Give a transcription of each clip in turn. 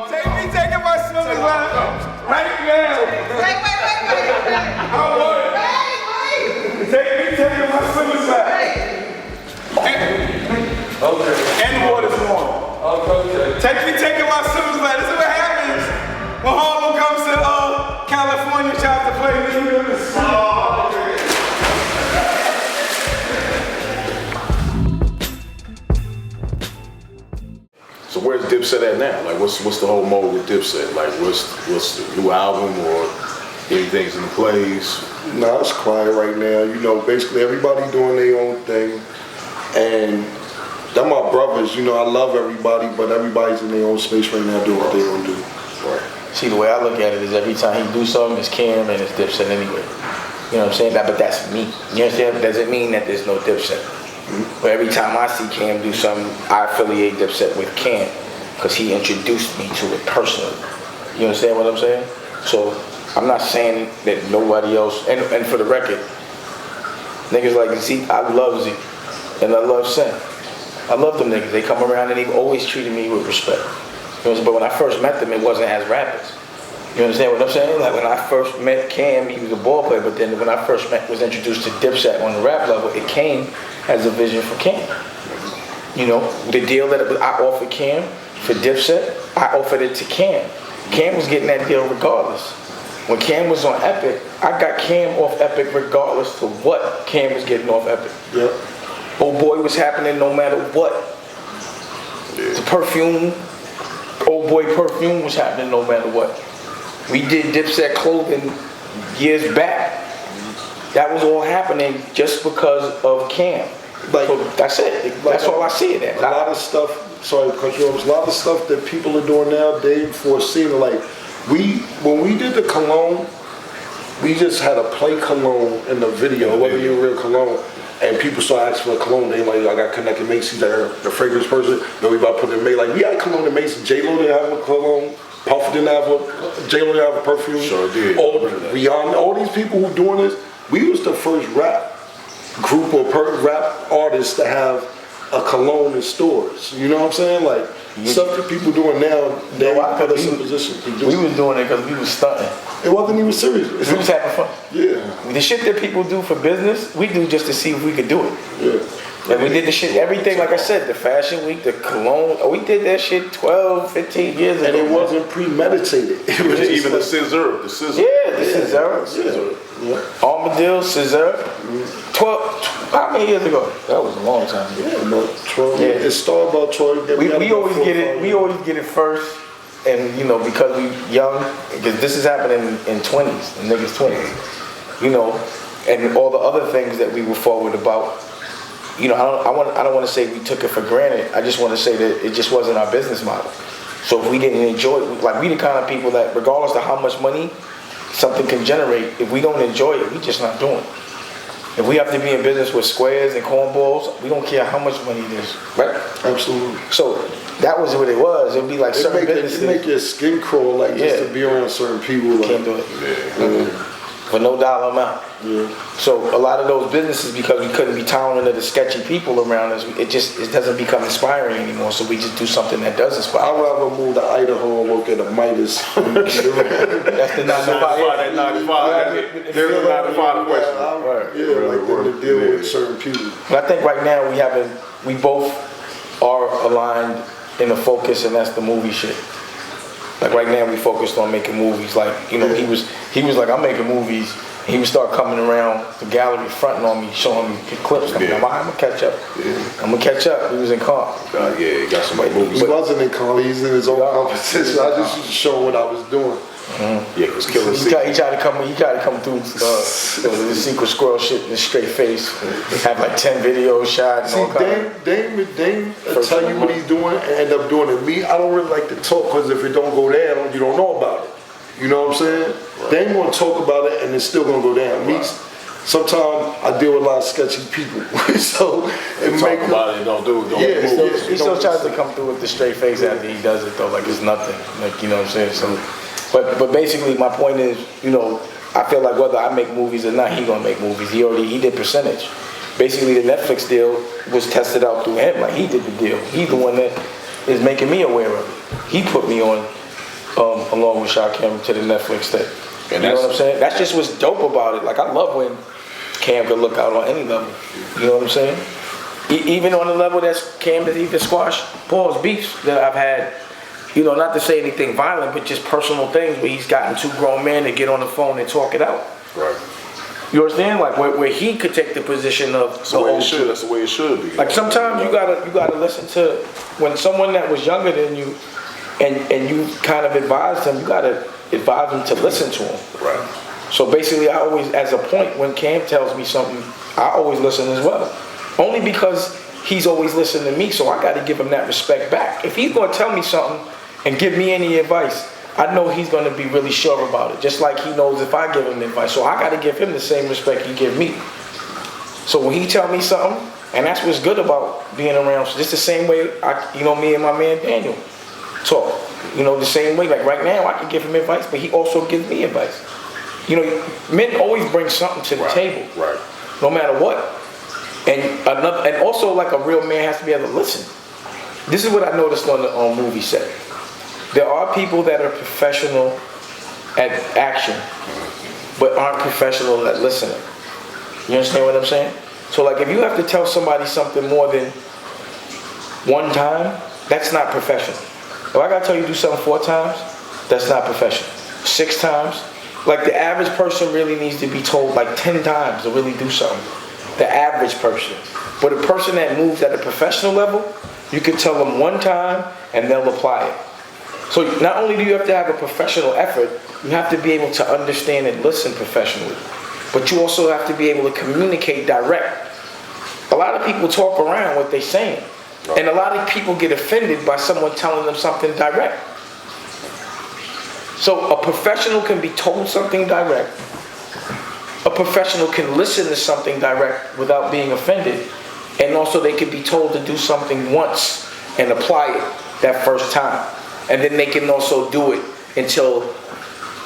Take me taking my swimming line right now. Wait. I want it. Wait. Take me taking my swimming line. Okay. And the water's warm. Okay. Take me taking my swimming line. This is what happens when Harlem comes to California, tries to play me. So where's Dipset at now? Like, what's the whole mode with Dipset? Like, what's the new album or anything's in the plays? Nah, it's quiet right now. You know, basically everybody doing their own thing, and they're my brothers. You know, I love everybody, but everybody's in their own space right now doing what they gonna do. Right. See, the way I look at it is every time he do something, it's Cam and it's Dipset anyway. You know what I'm saying? But that's me. You understand? Doesn't mean that there's no Dipset. But every time I see Cam do something, I affiliate Dipset with Cam because he introduced me to it personally. You understand what I'm saying? So I'm not saying that nobody else, and for the record, niggas like Zeke, I love Zeke, and I love Sen. I love them niggas. They come around and they've always treated me with respect. You know, but when I first met them, it wasn't as rappers. You understand what I'm saying? Like when I first met Cam, he was a ball player, but then when I first was introduced to Dipset on the rap level, it came as a vision for Cam. You know, the deal that I offered Cam for Dipset, I offered it to Cam. Cam was getting that deal regardless. When Cam was on Epic, I got Cam off Epic regardless to what Cam was getting off Epic. Yep. Old Boy was happening no matter what. The perfume, Old Boy perfume was happening no matter what. We did Dipset clothing years back. That was all happening just because of Cam. Like, so that's it. That's all I see it as. A lot of stuff, sorry to cut you off, a lot of stuff that people are doing now, they foreseen. Like, when we did the cologne, we just had a play cologne in the video, whether you're real cologne, and people started asking for a cologne. They like, I got connected Macy's, the fragrance person, then we about to put it in May. Like, we had cologne in Macy's. J-Lo didn't have a cologne. Puff didn't have a, J-Lo didn't have a perfume. Sure did. Rihanna, all these people who doing this, we was the first rap group or rap artists to have a cologne in stores. You know what I'm saying? Like, stuff that people doing now, they put us in position to do. We was doing it because we was stunting. It wasn't even serious. We was having fun. Yeah. The shit that people do for business, we do just to see if we could do it. Yeah. And we did the shit, everything, like I said, the fashion week, the cologne, we did that shit 12, 15 years ago. And it wasn't premeditated. It was just Even like, the scissor. Yeah, the scissor. Yeah. Armadillo, scissor. 12, how many years ago? That was a long time ago. Yeah, about 12. Yeah. It started about 12. We always get it. We always get it first, and you know because we young, because this is happening in 20s, in niggas 20s, you know, and all the other things that we were forward about. You know, I don't want to say we took it for granted. I just want to say that it just wasn't our business model. So if we didn't enjoy it, like we the kind of people that regardless of how much money something can generate, if we don't enjoy it, we just not doing it. If we have to be in business with squares and cornballs, we don't care how much money it is, right? Absolutely. So that was what it was. It'd be like certain businesses. It make your skin crawl, like just to be around certain people. Like, can't do it. For no dollar amount. Yeah. So a lot of those businesses, because we couldn't be tolerant of the sketchy people around us, it doesn't become inspiring anymore. So we just do something that does inspire. I'd rather move to Idaho and work at a Midas. That's the 9 to 5. There's a 9 to 5 question. Yeah, like them to deal with certain people. But I think right now we both are aligned in the focus, and that's the movie shit. Like right now we focused on making movies. Like, you know, he was like, I'm making movies. He would start coming around the gallery fronting on me, showing me clips. I'm gonna catch up. I'm gonna catch up. He was in Con. Yeah, he got somebody movies. He wasn't in Con, he's in his own competition. I just was showing what I was doing. Yeah, it was killing. He tried to come through the Secret Squirrel shit in his straight face. Have like 10 videos shot. See, Damon will tell you what he's doing and end up doing it. Me, I don't really like to talk because if it don't go down, you don't know about it. You know what I'm saying? Right. They ain't gonna talk about it and it's still gonna go down. Me, sometimes I deal with a lot of sketchy people, so it talk about it, don't do it. He still tries to come through with the straight face after he does it though, like it's nothing. Like, you know what I'm saying? So, but basically my point is, you know, I feel like whether I make movies or not, he gonna make movies. He did percentage. Basically, the Netflix deal was tested out through him. Like he did the deal. He's the one that is making me aware of it. He put me on, along with Shaquem, to the Netflix thing. And you know what I'm saying? That's just what's dope about it. Like, I love when Cam can look out on any level. You know what I'm saying? Even on the level that's Cam that he can squash Paul's beefs that I've had. You know, not to say anything violent, but just personal things where he's gotten two grown men to get on the phone and talk it out. Right. You understand? Like where he could take the position of That's the way it should. That's the way it should be. Like sometimes you gotta listen to when someone that was younger than you, and you kind of advised him. You gotta advise him to listen to him. Right. So basically, I always, as a point, when Cam tells me something, I always listen as well. Only because he's always listened to me, so I got to give him that respect back. If he's gonna tell me something and give me any advice, I know he's going to be really sure about it, just like he knows if I give him advice. So I got to give him the same respect he give me. So when he tell me something, and that's what's good about being around, so just the same way, me and my man Daniel talk. You know, the same way, like right now, I can give him advice, but he also gives me advice. You know, men always bring something to the table, right? No matter what. And also, like, a real man has to be able to listen. This is what I noticed on the movie set. There are people that are professional at action, but aren't professional at listening. You understand what I'm saying? So, like, if you have to tell somebody something more than one time, that's not professional. If I gotta tell you to do something 4 times, that's not professional. 6 times, like, the average person really needs to be told like 10 times to really do something. The average person. But a person that moves at a professional level, you can tell them 1 time and they'll apply it. So not only do you have to have a professional effort, you have to be able to understand and listen professionally. But you also have to be able to communicate direct. A lot of people talk around what they're saying. And a lot of people get offended by someone telling them something direct. So a professional can be told something direct. A professional can listen to something direct without being offended. And also they can be told to do something once and apply it that first time. And then they can also do it until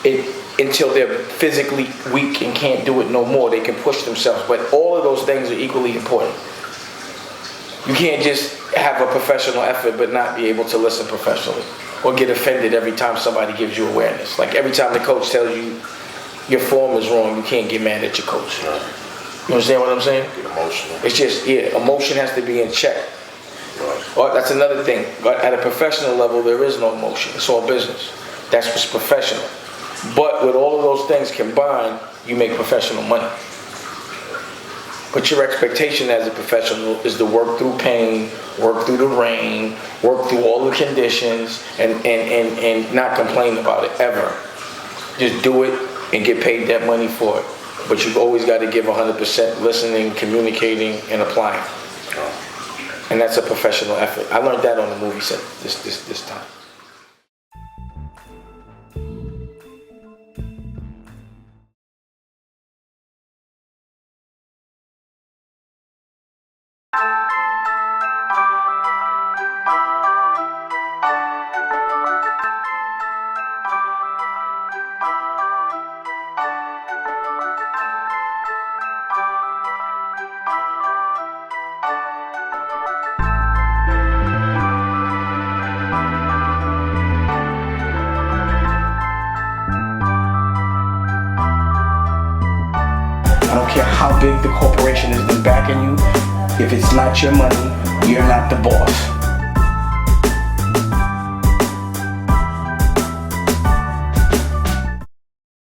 they're physically weak and can't do it no more. They can push themselves. But all of those things are equally important. You can't just have a professional effort but not be able to listen professionally, or get offended every time somebody gives you awareness. Like every time the coach tells you your form is wrong, you can't get mad at your coach. You understand what I'm saying? Get emotional. It's just, emotion has to be in check. Right. That's another thing. At a professional level, there is no emotion. It's all business. That's what's professional. But with all of those things combined, you make professional money. But your expectation as a professional is to work through pain, work through the rain, work through all the conditions, and not complain about it, ever. Just do it and get paid that money for it. But you've always got to give 100% listening, communicating, and applying. And that's a professional effort. I learned that on the movie set this time. I don't care how big the corporation is been backing you. If it's not your money, you're not the boss.